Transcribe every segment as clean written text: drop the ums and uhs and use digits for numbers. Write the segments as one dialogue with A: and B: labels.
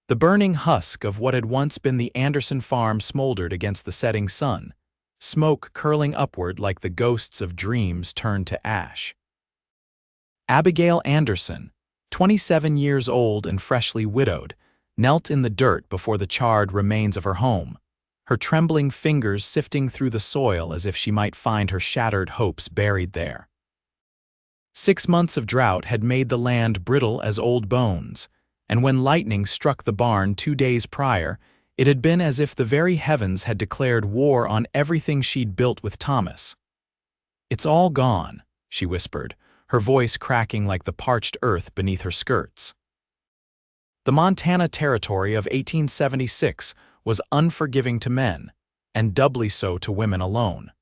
A: The burning husk of what had once been the Anderson farm smoldered against the setting sun, smoke curling upward like the ghosts of dreams turned to ash. Abigail Anderson, 27 years old and freshly widowed, knelt in the dirt before the charred remains of her home, her trembling fingers sifting through the soil as if she might find her shattered hopes buried there. 6 months of drought had made the land brittle as old bones, and when lightning struck the barn 2 days prior, it had been as if the very heavens had declared war on everything she'd built with Thomas. "It's all gone," she whispered, her voice cracking like the parched earth beneath her skirts. The Montana Territory of 1876 was unforgiving to men, and doubly so to women alone.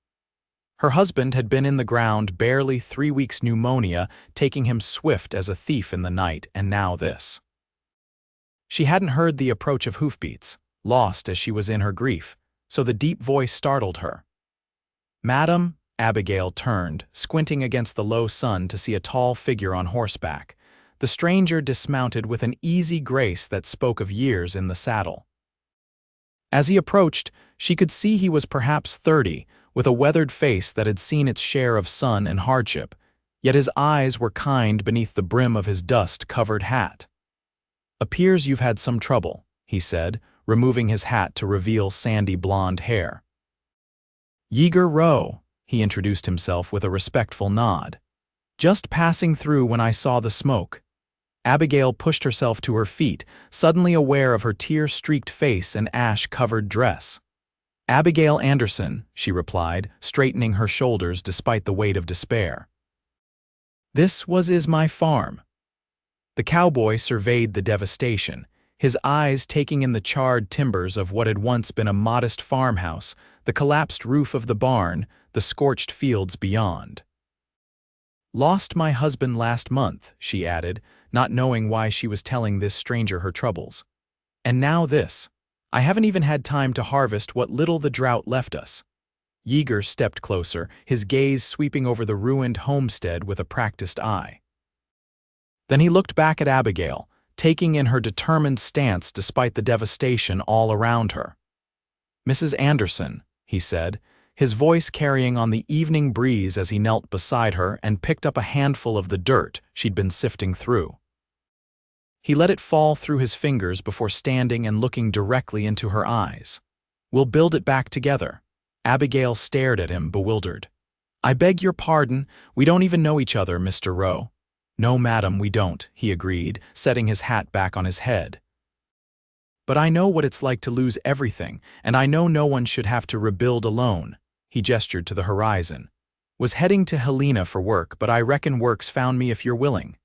A: Her husband had been in the ground barely 3 weeks pneumonia, taking him swift as a thief in the night, and now this. She hadn't heard the approach of hoofbeats, lost as she was in her grief, so the deep voice startled her. "Madam," Abigail turned, squinting against the low sun to see a tall figure on horseback. The stranger dismounted with an easy grace that spoke of years in the saddle. As he approached, she could see he was perhaps 30, with a weathered face that had seen its share of sun and hardship, yet his eyes were kind beneath the brim of his dust-covered hat. "Appears you've had some trouble," he said, removing his hat to reveal sandy blonde hair. "Yeager Rowe," he introduced himself with a respectful nod. "Just passing through when I saw the smoke." Abigail pushed herself to her feet, suddenly aware of her tear-streaked face and ash-covered dress. "Abigail Anderson," she replied, straightening her shoulders despite the weight of despair. "This is my farm." The cowboy surveyed the devastation, his eyes taking in the charred timbers of what had once been a modest farmhouse, the collapsed roof of the barn, the scorched fields beyond. "Lost my husband last month," she added, not knowing why she was telling this stranger her troubles. "And now this. I haven't even had time to harvest what little the drought left us." Yeager stepped closer, his gaze sweeping over the ruined homestead with a practiced eye. Then he looked back at Abigail, taking in her determined stance despite the devastation all around her. "Mrs. Anderson," he said, his voice carrying on the evening breeze as he knelt beside her and picked up a handful of the dirt she'd been sifting through. He let it fall through his fingers before standing and looking directly into her eyes. "We'll build it back together." Abigail stared at him, bewildered. "I beg your pardon, we don't even know each other, Mr. Rowe." "No, madam, we don't," he agreed, setting his hat back on his head. "But I know what it's like to lose everything, and I know no one should have to rebuild alone." He gestured to the horizon. "Was heading to Helena for work, but I reckon work's found me if you're willing."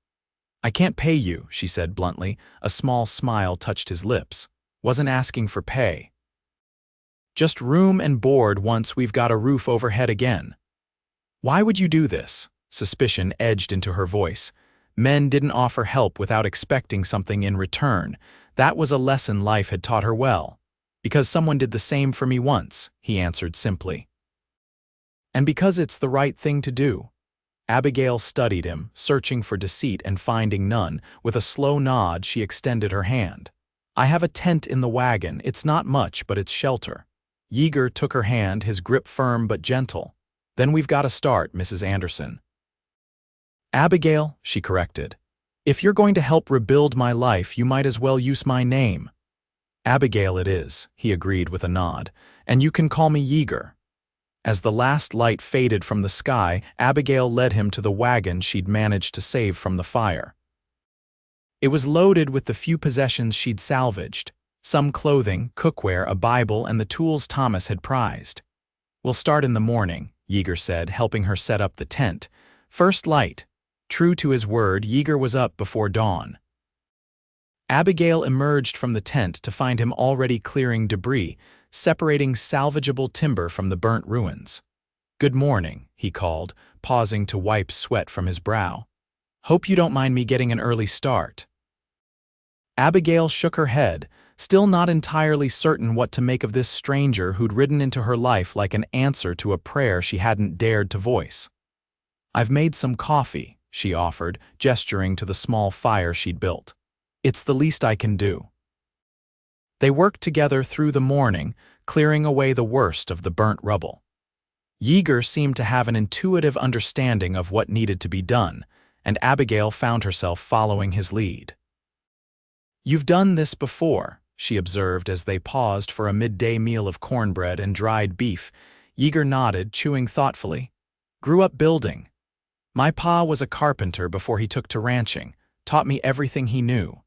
A: "I can't pay you," she said bluntly. A small smile touched his lips. "Wasn't asking for pay. Just room and board once we've got a roof overhead again." "Why would you do this?" Suspicion edged into her voice. Men didn't offer help without expecting something in return. That was a lesson life had taught her well. "Because someone did the same for me once," he answered simply. "And because it's the right thing to do." Abigail studied him, searching for deceit and finding none. With a slow nod, she extended her hand. "I have a tent in the wagon. It's not much, but it's shelter." Yeager took her hand, his grip firm but gentle. "Then we've got to start, Mrs. Anderson." "Abigail," she corrected. "If you're going to help rebuild my life, you might as well use my name." "Abigail it is," he agreed with a nod. "And you can call me Yeager." As the last light faded from the sky, Abigail led him to the wagon she'd managed to save from the fire. It was loaded with the few possessions she'd salvaged, some clothing, cookware, a Bible, and the tools Thomas had prized. "We'll start in the morning," Yeager said, helping her set up the tent. "First light." True to his word, Yeager was up before dawn. Abigail emerged from the tent to find him already clearing debris, separating salvageable timber from the burnt ruins. "Good morning," he called, pausing to wipe sweat from his brow. "Hope you don't mind me getting an early start." Abigail shook her head, still not entirely certain what to make of this stranger who'd ridden into her life like an answer to a prayer she hadn't dared to voice. "I've made some coffee," she offered, gesturing to the small fire she'd built. "It's the least I can do." They worked together through the morning, clearing away the worst of the burnt rubble. Yeager seemed to have an intuitive understanding of what needed to be done, and Abigail found herself following his lead. "You've done this before," she observed as they paused for a midday meal of cornbread and dried beef. Yeager nodded, chewing thoughtfully. "Grew up building. My pa was a carpenter before he took to ranching, taught me everything he knew."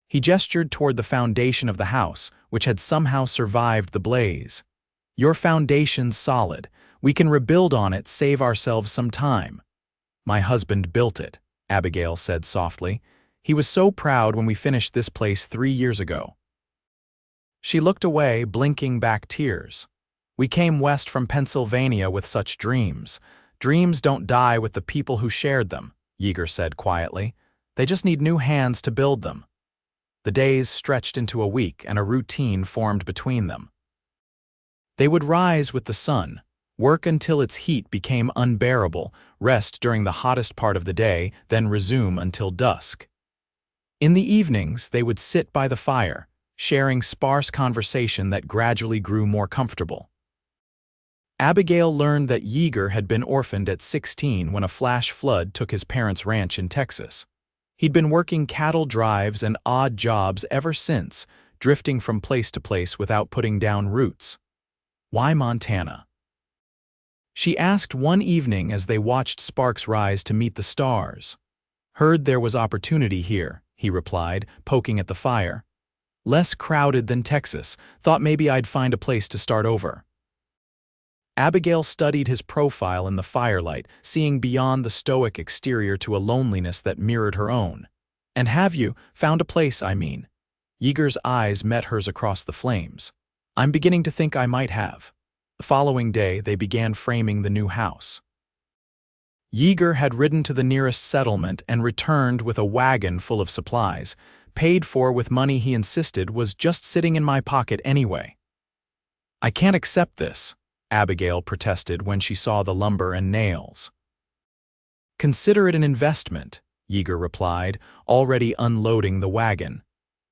A: He gestured toward the foundation of the house, which had somehow survived the blaze. "Your foundation's solid. We can rebuild on it, save ourselves some time." "My husband built it," Abigail said softly. "He was so proud when we finished this place 3 years ago." She looked away, blinking back tears. "We came west from Pennsylvania with such dreams. Dreams don't die with the people who shared them," Yeager said quietly. "They just need new hands to build them." The days stretched into a week, and a routine formed between them. They would rise with the sun, work until its heat became unbearable, rest during the hottest part of the day, then resume until dusk. In the evenings, they would sit by the fire, sharing sparse conversation that gradually grew more comfortable. Abigail learned that Yeager had been orphaned at 16 when a flash flood took his parents' ranch in Texas. He'd been working cattle drives and odd jobs ever since, drifting from place to place without putting down roots. "Why Montana?" she asked one evening as they watched sparks rise to meet the stars. "Heard there was opportunity here," he replied, poking at the fire. "Less crowded than Texas. Thought maybe I'd find a place to start over." Abigail studied his profile in the firelight, seeing beyond the stoic exterior to a loneliness that mirrored her own. "And have you found a place, I mean?" Yeager's eyes met hers across the flames. "I'm beginning to think I might have." The following day, they began framing the new house. Yeager had ridden to the nearest settlement and returned with a wagon full of supplies, paid for with money he insisted was just sitting in my pocket anyway. "I can't accept this," Abigail protested when she saw the lumber and nails. "Consider it an investment," Yeager replied, already unloading the wagon.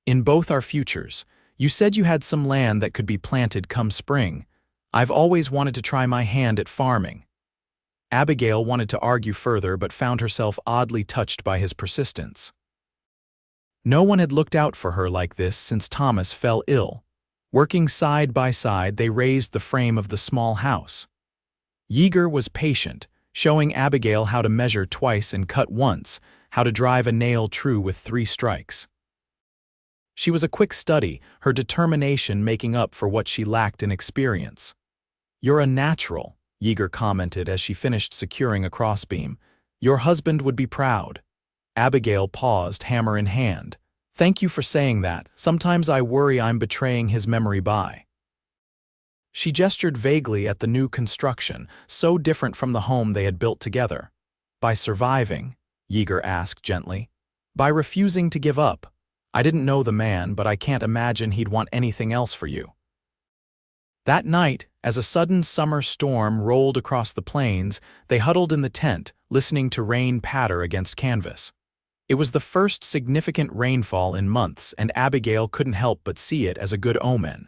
A: "In both our futures. You said you had some land that could be planted come spring. I've always wanted to try my hand at farming." Abigail wanted to argue further but found herself oddly touched by his persistence. No one had looked out for her like this since Thomas fell ill. Working side by side, they raised the frame of the small house. Yeager was patient, showing Abigail how to measure twice and cut once, how to drive a nail true with 3 strikes. She was a quick study, her determination making up for what she lacked in experience. "You're a natural," Yeager commented as she finished securing a crossbeam. "Your husband would be proud." Abigail paused, hammer in hand. "Thank you for saying that. Sometimes I worry I'm betraying his memory by." She gestured vaguely at the new construction, so different from the home they had built together. "By surviving?" Yeager asked gently. "By refusing to give up. I didn't know the man, but I can't imagine he'd want anything else for you." That night, as a sudden summer storm rolled across the plains, they huddled in the tent, listening to rain patter against canvas. It was the first significant rainfall in months, and Abigail couldn't help but see it as a good omen.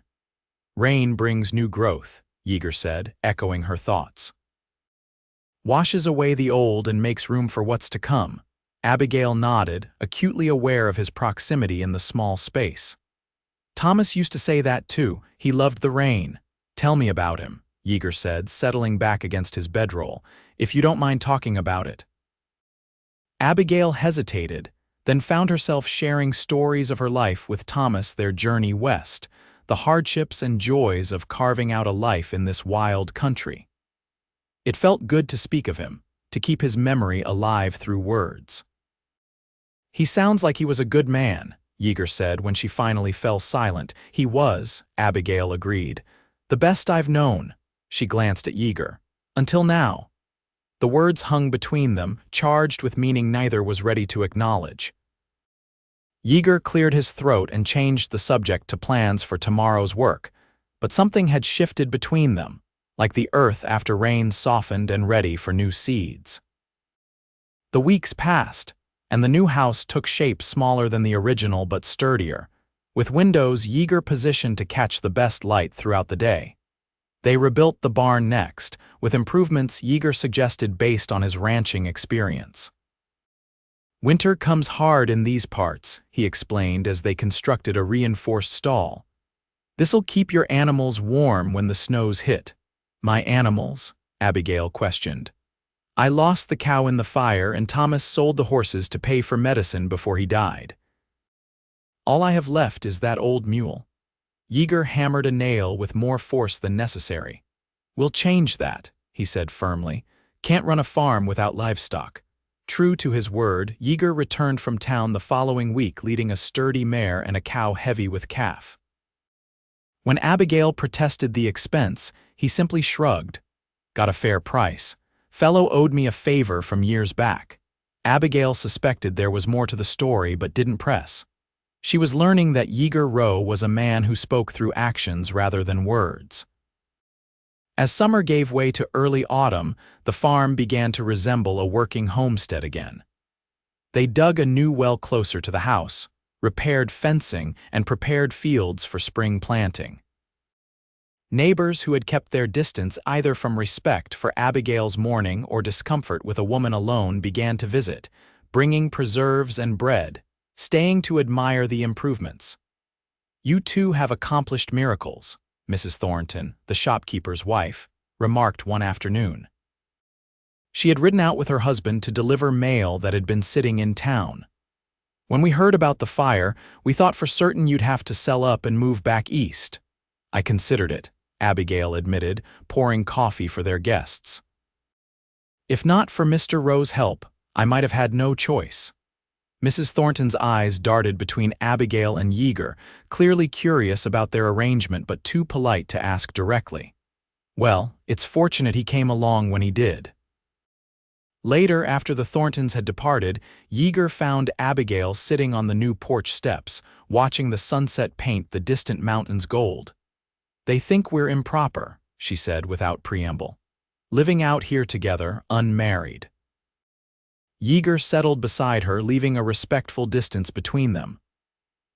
A: "Rain brings new growth," Yeager said, echoing her thoughts. "Washes away the old and makes room for what's to come." Abigail nodded, acutely aware of his proximity in the small space. "Thomas used to say that too. He loved the rain." "Tell me about him," Yeager said, settling back against his bedroll, "if you don't mind talking about it." Abigail hesitated, then found herself sharing stories of her life with Thomas, their journey west, the hardships and joys of carving out a life in this wild country. It felt good to speak of him, to keep his memory alive through words. "He sounds like he was a good man," Yeager said when she finally fell silent. "He was," Abigail agreed. "The best I've known." She glanced at Yeager. "Until now." The words hung between them, charged with meaning neither was ready to acknowledge. Yeager cleared his throat and changed the subject to plans for tomorrow's work, but something had shifted between them, like the earth after rain softened and ready for new seeds. The weeks passed, and the new house took shape smaller than the original but sturdier. with windows Yeager positioned to catch the best light throughout the day. They rebuilt the barn next, with improvements Yeager suggested based on his ranching experience. "Winter comes hard in these parts," he explained as they constructed a reinforced stall. "This'll keep your animals warm when the snows hit." "My animals?" Abigail questioned. "I lost the cow in the fire and Thomas sold the horses to pay for medicine before he died. All I have left is that old mule." Yeager hammered a nail with more force than necessary. "We'll change that," he said firmly. "Can't run a farm without livestock." True to his word, Yeager returned from town the following week leading a sturdy mare and a cow heavy with calf. When Abigail protested the expense, he simply shrugged. "Got a fair price. Fellow owed me a favor from years back." Abigail suspected there was more to the story but didn't press. She was learning that Yeager Rowe was a man who spoke through actions rather than words. As summer gave way to early autumn, the farm began to resemble a working homestead again. They dug a new well closer to the house, repaired fencing, and prepared fields for spring planting. Neighbors who had kept their distance either from respect for Abigail's mourning or discomfort with a woman alone began to visit, bringing preserves and bread, staying to admire the improvements. "You two have accomplished miracles," Mrs. Thornton, the shopkeeper's wife, remarked one afternoon. She had ridden out with her husband to deliver mail that had been sitting in town. "When we heard about the fire, we thought for certain you'd have to sell up and move back east." "I considered it," Abigail admitted, pouring coffee for their guests. "If not for Mr. Rowe's help, I might have had no choice." Mrs. Thornton's eyes darted between Abigail and Yeager, clearly curious about their arrangement but too polite to ask directly. "Well, it's fortunate he came along when he did." Later, after the Thorntons had departed, Yeager found Abigail sitting on the new porch steps, watching the sunset paint the distant mountains gold. "They think we're improper," she said without preamble. "Living out here together, unmarried." Yeager settled beside her, leaving a respectful distance between them.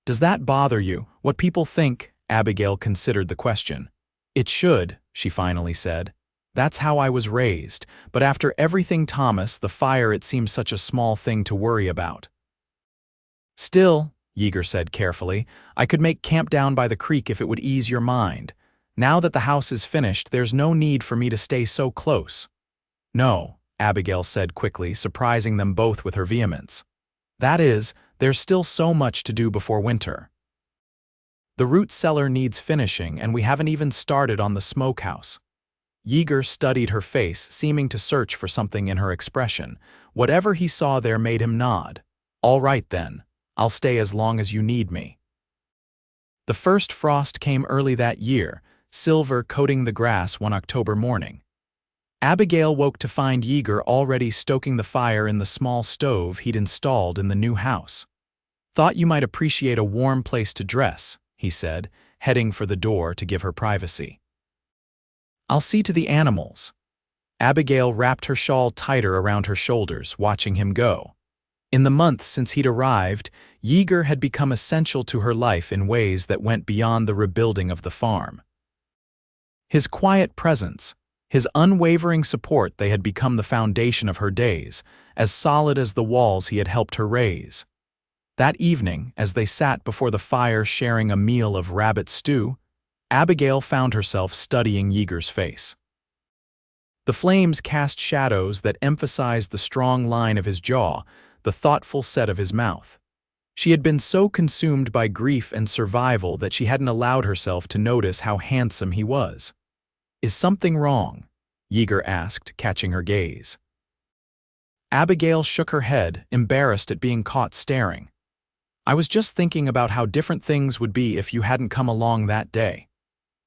A: "Does that bother you, what people think?" Abigail considered the question. "It should," she finally said. "That's how I was raised, but after everything Thomas, the fire, it seems such a small thing to worry about." "Still," Yeager said carefully, "I could make camp down by the creek if it would ease your mind. Now that the house is finished, there's no need for me to stay so close." "No," Abigail said quickly, surprising them both with her vehemence. "That is, there's still so much to do before winter. The root cellar needs finishing, and we haven't even started on the smokehouse." Yeager studied her face, seeming to search for something in her expression. Whatever he saw there made him nod. "All right then, I'll stay as long as you need me." The first frost came early that year, silver coating the grass one October morning. Abigail woke to find Yeager already stoking the fire in the small stove he'd installed in the new house. "Thought you might appreciate a warm place to dress," he said, heading for the door to give her privacy. "I'll see to the animals." Abigail wrapped her shawl tighter around her shoulders, watching him go. In the months since he'd arrived, Yeager had become essential to her life in ways that went beyond the rebuilding of the farm. His quiet presence, his unwavering support, they had become the foundation of her days, as solid as the walls he had helped her raise. That evening, as they sat before the fire sharing a meal of rabbit stew, Abigail found herself studying Yeager's face. The flames cast shadows that emphasized the strong line of his jaw, the thoughtful set of his mouth. She had been so consumed by grief and survival that she hadn't allowed herself to notice how handsome he was. "Is something wrong?" Yeager asked, catching her gaze. Abigail shook her head, embarrassed at being caught staring. "I was just thinking about how different things would be if you hadn't come along that day."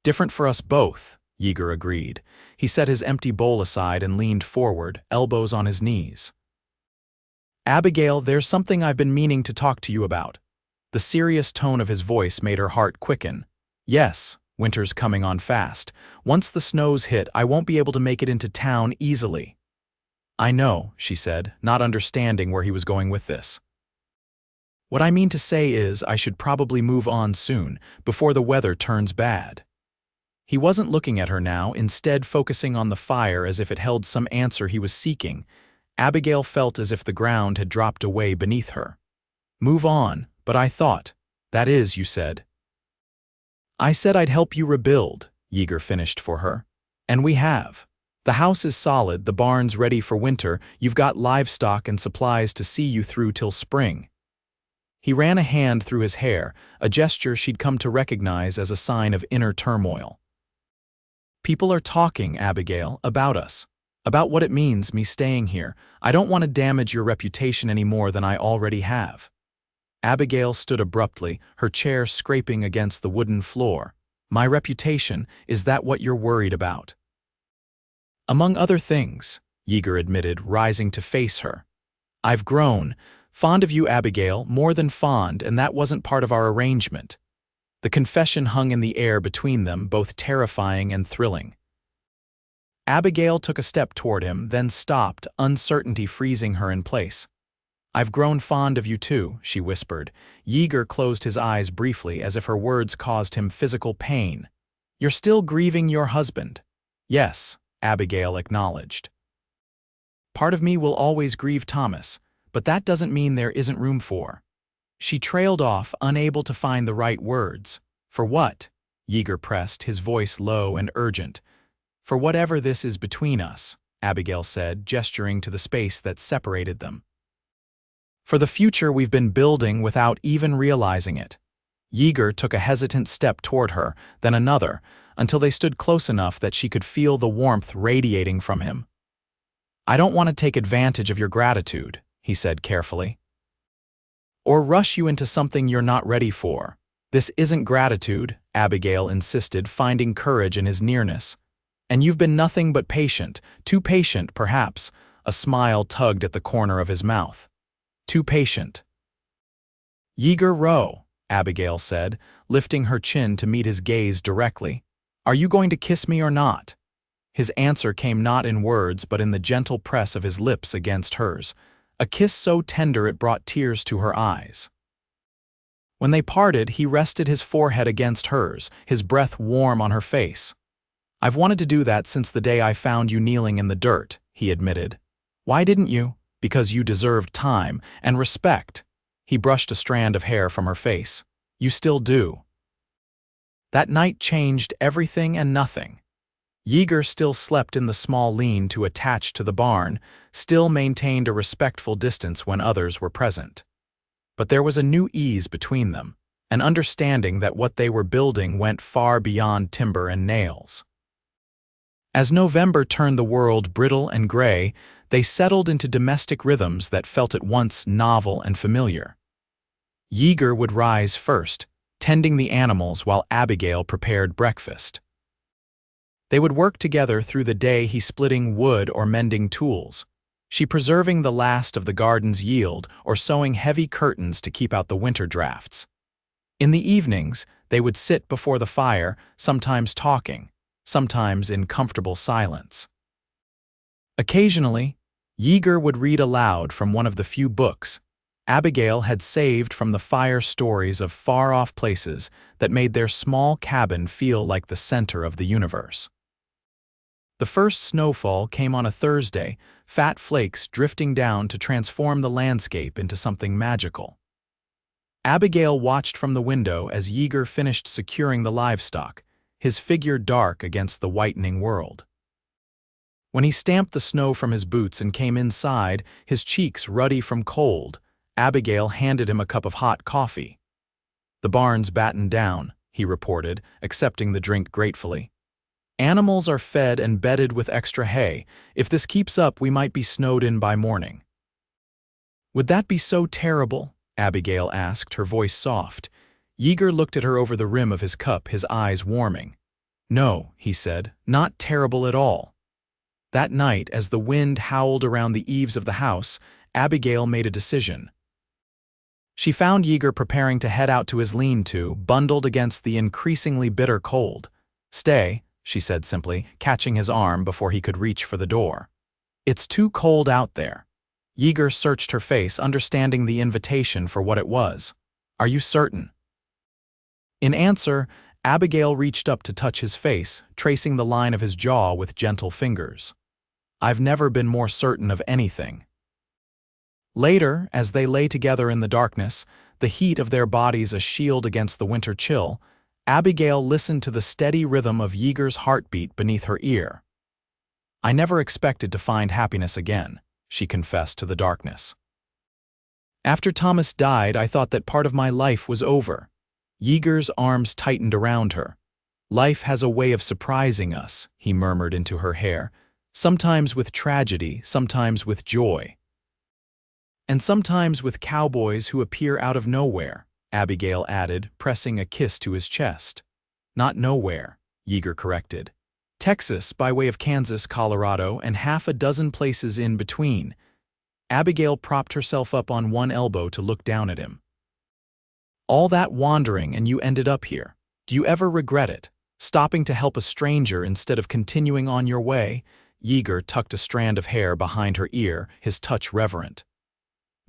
A: "Different for us both," Yeager agreed. He set his empty bowl aside and leaned forward, elbows on his knees. "Abigail, there's something I've been meaning to talk to you about." The serious tone of his voice made her heart quicken. "Yes, winter's coming on fast. Once the snows hit, I won't be able to make it into town easily." "I know," she said, not understanding where he was going with this. What I mean to say is I should probably move on soon, before the weather turns bad. He wasn't looking at her now, instead focusing on the fire as if it held some answer he was seeking. Abigail felt as if the ground had dropped away beneath her. Move on, but I thought. That is, you said. I said I'd help you rebuild, Yeager finished for her. And we have. The house is solid, the barn's ready for winter, you've got livestock and supplies to see you through till spring. He ran a hand through his hair, a gesture she'd come to recognize as a sign of inner turmoil. People are talking, Abigail, about us. About what it means, me staying here. I don't want to damage your reputation any more than I already have. Abigail stood abruptly, her chair scraping against the wooden floor. My reputation, is that what you're worried about? Among other things, Yeager admitted, rising to face her. I've grown. Fond of you, Abigail, more than fond, and that wasn't part of our arrangement. The confession hung in the air between them, both terrifying and thrilling. Abigail took a step toward him, then stopped, uncertainty freezing her in place. I've grown fond of you too, she whispered. Yeager closed his eyes briefly as if her words caused him physical pain. You're still grieving your husband? Yes, Abigail acknowledged. Part of me will always grieve Thomas, but that doesn't mean there isn't room for. She trailed off, unable to find the right words. For what? Yeager pressed, his voice low and urgent. For whatever this is between us, Abigail said, gesturing to the space that separated them. For the future we've been building without even realizing it. Yeager took a hesitant step toward her, then another, until they stood close enough that she could feel the warmth radiating from him. I don't want to take advantage of your gratitude, he said carefully. Or rush you into something you're not ready for. This isn't gratitude, Abigail insisted, finding courage in his nearness. And you've been nothing but patient, too patient, perhaps. A smile tugged at the corner of his mouth. Too patient. Yeager Rowe, Abigail said, lifting her chin to meet his gaze directly. Are you going to kiss me or not? His answer came not in words but in the gentle press of his lips against hers, a kiss so tender it brought tears to her eyes. When they parted, he rested his forehead against hers, his breath warm on her face. I've wanted to do that since the day I found you kneeling in the dirt, he admitted. Why didn't you? Because you deserved time and respect. He brushed a strand of hair from her face. You still do. That night changed everything and nothing. Yeager still slept in the small lean-to attached to the barn, still maintained a respectful distance when others were present. But there was a new ease between them, an understanding that what they were building went far beyond timber and nails. As November turned the world brittle and gray, they settled into domestic rhythms that felt at once novel and familiar. Yeager would rise first, tending the animals while Abigail prepared breakfast. They would work together through the day, he splitting wood or mending tools, she preserving the last of the garden's yield or sewing heavy curtains to keep out the winter drafts. In the evenings, they would sit before the fire, sometimes talking, sometimes in comfortable silence. Occasionally, Yeager would read aloud from one of the few books Abigail had saved from the fire, stories of far-off places that made their small cabin feel like the center of the universe. The first snowfall came on a Thursday, fat flakes drifting down to transform the landscape into something magical. Abigail watched from the window as Yeager finished securing the livestock, his figure dark against the whitening world. When he stamped the snow from his boots and came inside, his cheeks ruddy from cold, Abigail handed him a cup of hot coffee. The barn's battened down, he reported, accepting the drink gratefully. Animals are fed and bedded with extra hay. If this keeps up, we might be snowed in by morning. Would that be so terrible? Abigail asked, her voice soft. Yeager looked at her over the rim of his cup, his eyes warming. No, he said, not terrible at all. That night, as the wind howled around the eaves of the house, Abigail made a decision. She found Yeager preparing to head out to his lean-to, bundled against the increasingly bitter cold. Stay, she said simply, catching his arm before he could reach for the door. It's too cold out there. Yeager searched her face, understanding the invitation for what it was. "Are you certain?" In answer, Abigail reached up to touch his face, tracing the line of his jaw with gentle fingers. "I've never been more certain of anything." Later, as they lay together in the darkness, the heat of their bodies a shield against the winter chill, Abigail listened to the steady rhythm of Yeager's heartbeat beneath her ear. "I never expected to find happiness again," she confessed to the darkness. "After Thomas died, I thought that part of my life was over." Yeager's arms tightened around her. "Life has a way of surprising us," he murmured into her hair, "sometimes with tragedy, sometimes with joy. And sometimes with cowboys who appear out of nowhere," Abigail added, pressing a kiss to his chest. "Not nowhere," Yeager corrected. "Texas by way of Kansas, Colorado, and half a dozen places in between." Abigail propped herself up on one elbow to look down at him. "All that wandering and you ended up here. Do you ever regret it? Stopping to help a stranger instead of continuing on your way?" Yeager tucked a strand of hair behind her ear, his touch reverent.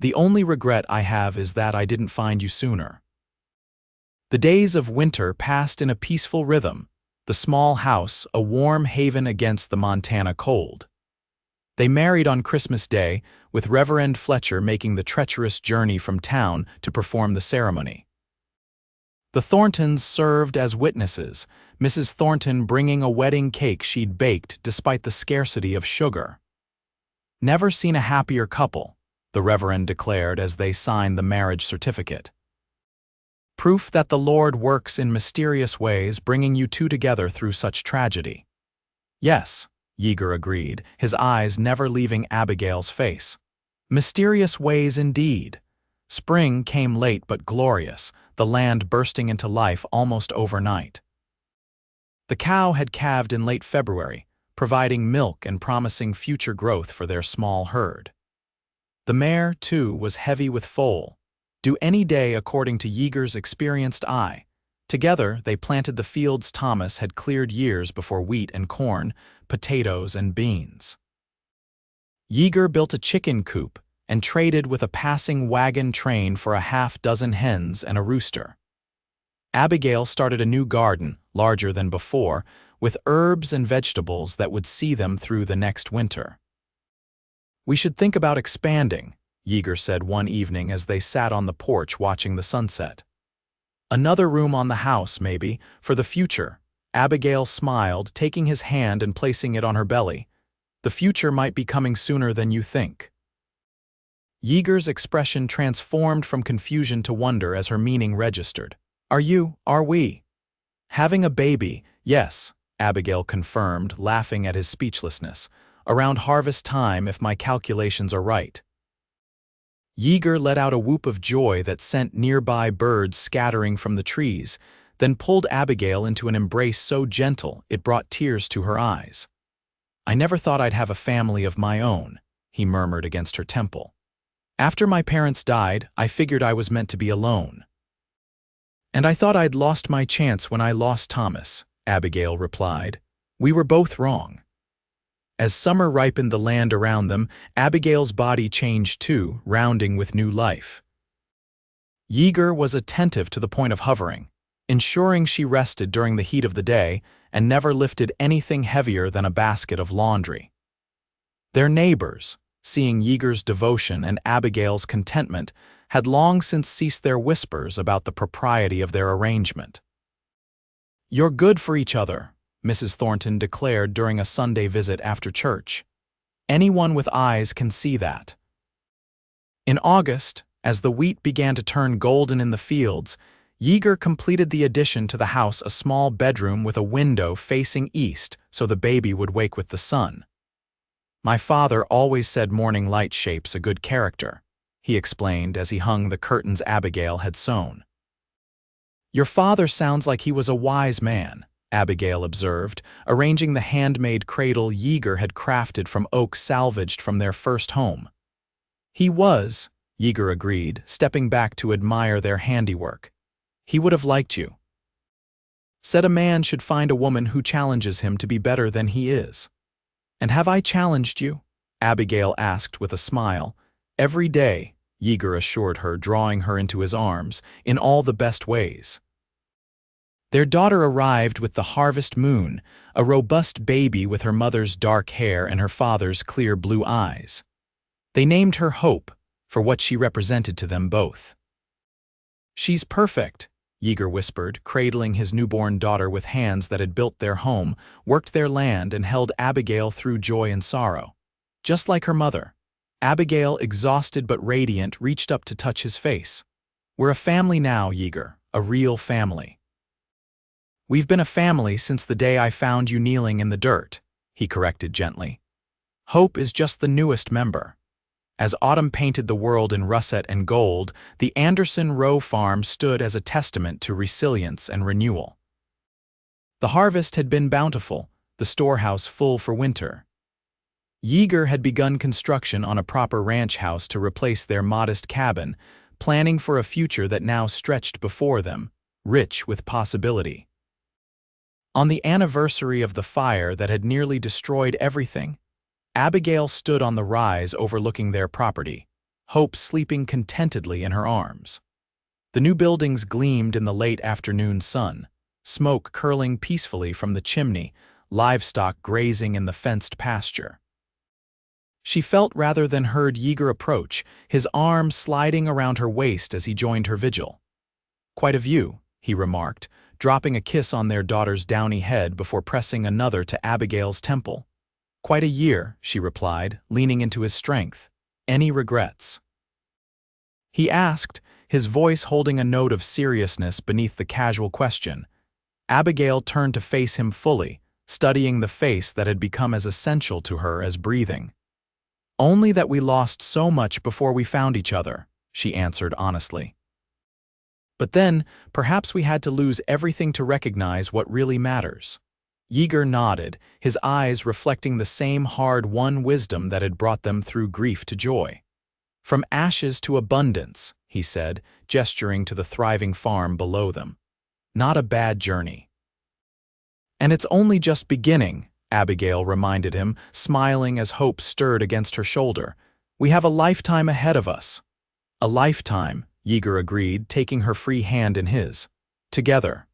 A: "The only regret I have is that I didn't find you sooner." The days of winter passed in a peaceful rhythm, the small house a warm haven against the Montana cold. They married on Christmas Day, with Reverend Fletcher making the treacherous journey from town to perform the ceremony. The Thorntons served as witnesses, Mrs. Thornton bringing a wedding cake she'd baked despite the scarcity of sugar. "Never seen a happier couple," the Reverend declared as they signed the marriage certificate. "Proof that the Lord works in mysterious ways, bringing you two together through such tragedy." "Yes," Yeager agreed, his eyes never leaving Abigail's face. "Mysterious ways indeed." Spring came late but glorious, the land bursting into life almost overnight. The cow had calved in late February, providing milk and promising future growth for their small herd. The mare, too, was heavy with foal, due any day according to Yeager's experienced eye. Together, they planted the fields Thomas had cleared years before wheat and corn, potatoes and beans. Yeager built a chicken coop and traded with a passing wagon train for a half-dozen hens and a rooster. Abigail started a new garden, larger than before, with herbs and vegetables that would see them through the next winter. "We should think about expanding," Yeager said one evening as they sat on the porch watching the sunset. "Another room on the house, maybe, for the future." Abigail smiled, taking his hand and placing it on her belly. "The future might be coming sooner than you think." Yeager's expression transformed from confusion to wonder as her meaning registered. Are we?" "Having a baby, yes," Abigail confirmed, laughing at his speechlessness. "Around harvest time, if my calculations are right." Yeager let out a whoop of joy that sent nearby birds scattering from the trees, then pulled Abigail into an embrace so gentle it brought tears to her eyes. "I never thought I'd have a family of my own," he murmured against her temple. "After my parents died, I figured I was meant to be alone." "And I thought I'd lost my chance when I lost Thomas," Abigail replied. "We were both wrong." As summer ripened the land around them, Abigail's body changed too, rounding with new life. Yeager was attentive to the point of hovering, ensuring she rested during the heat of the day and never lifted anything heavier than a basket of laundry. Their neighbors, seeing Yeager's devotion and Abigail's contentment, had long since ceased their whispers about the propriety of their arrangement. "You're good for each other," Mrs. Thornton declared during a Sunday visit after church. "Anyone with eyes can see that." In August, as the wheat began to turn golden in the fields, Yeager completed the addition to the house a small bedroom with a window facing east so the baby would wake with the sun. "My father always said morning light shapes a good character," he explained as he hung the curtains Abigail had sewn. "Your father sounds like he was a wise man," Abigail observed, arranging the handmade cradle Yeager had crafted from oak salvaged from their first home. "He was," Yeager agreed, stepping back to admire their handiwork. "He would have liked you." "Said a man should find a woman who challenges him to be better than he is." "And have I challenged you?" Abigail asked with a smile. Every day, Yeager assured her, drawing her into his arms, in all the best ways. Their daughter arrived with the harvest moon, a robust baby with her mother's dark hair and her father's clear blue eyes. They named her Hope, for what she represented to them both. "She's perfect," Yeager whispered, cradling his newborn daughter with hands that had built their home, worked their land, and held Abigail through joy and sorrow. Just like her mother, Abigail, exhausted but radiant, reached up to touch his face. "We're a family now, Yeager, a real family." "We've been a family since the day I found you kneeling in the dirt," he corrected gently. "Hope is just the newest member." As autumn painted the world in russet and gold, the Anderson Rowe farm stood as a testament to resilience and renewal. The harvest had been bountiful, the storehouse full for winter. Yeager had begun construction on a proper ranch house to replace their modest cabin, planning for a future that now stretched before them, rich with possibility. On the anniversary of the fire that had nearly destroyed everything, Abigail stood on the rise overlooking their property, Hope sleeping contentedly in her arms. The new buildings gleamed in the late afternoon sun, smoke curling peacefully from the chimney, livestock grazing in the fenced pasture. She felt rather than heard Yeager approach, his arm sliding around her waist as he joined her vigil. "Quite a view," he remarked, dropping a kiss on their daughter's downy head before pressing another to Abigail's temple. "Quite a year," she replied, leaning into his strength. "Any regrets?" He asked, his voice holding a note of seriousness beneath the casual question. Abigail turned to face him fully, studying the face that had become as essential to her as breathing. "Only that we lost so much before we found each other," she answered honestly. "But then, perhaps we had to lose everything to recognize what really matters." Yeager nodded, his eyes reflecting the same hard-won wisdom that had brought them through grief to joy. "From ashes to abundance," he said, gesturing to the thriving farm below them. "Not a bad journey." "And it's only just beginning," Abigail reminded him, smiling as hope stirred against her shoulder. "We have a lifetime ahead of us." "A lifetime," Yeager agreed, taking her free hand in his. "Together."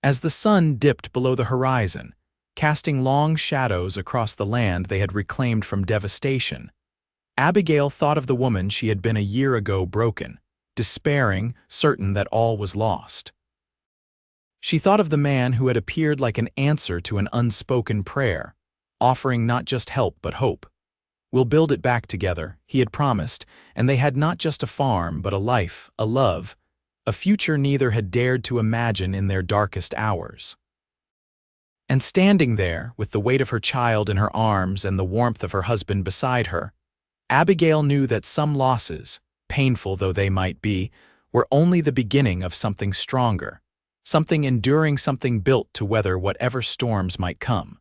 A: As the sun dipped below the horizon, casting long shadows across the land they had reclaimed from devastation, Abigail thought of the woman she had been a year ago, broken, despairing, certain that all was lost. She thought of the man who had appeared like an answer to an unspoken prayer, offering not just help but hope. "We'll build it back together," he had promised, and they had not just a farm but a life, a love, a future neither had dared to imagine in their darkest hours. And standing there, with the weight of her child in her arms and the warmth of her husband beside her, Abigail knew that some losses, painful though they might be, were only the beginning of something stronger, something enduring, something built to weather whatever storms might come.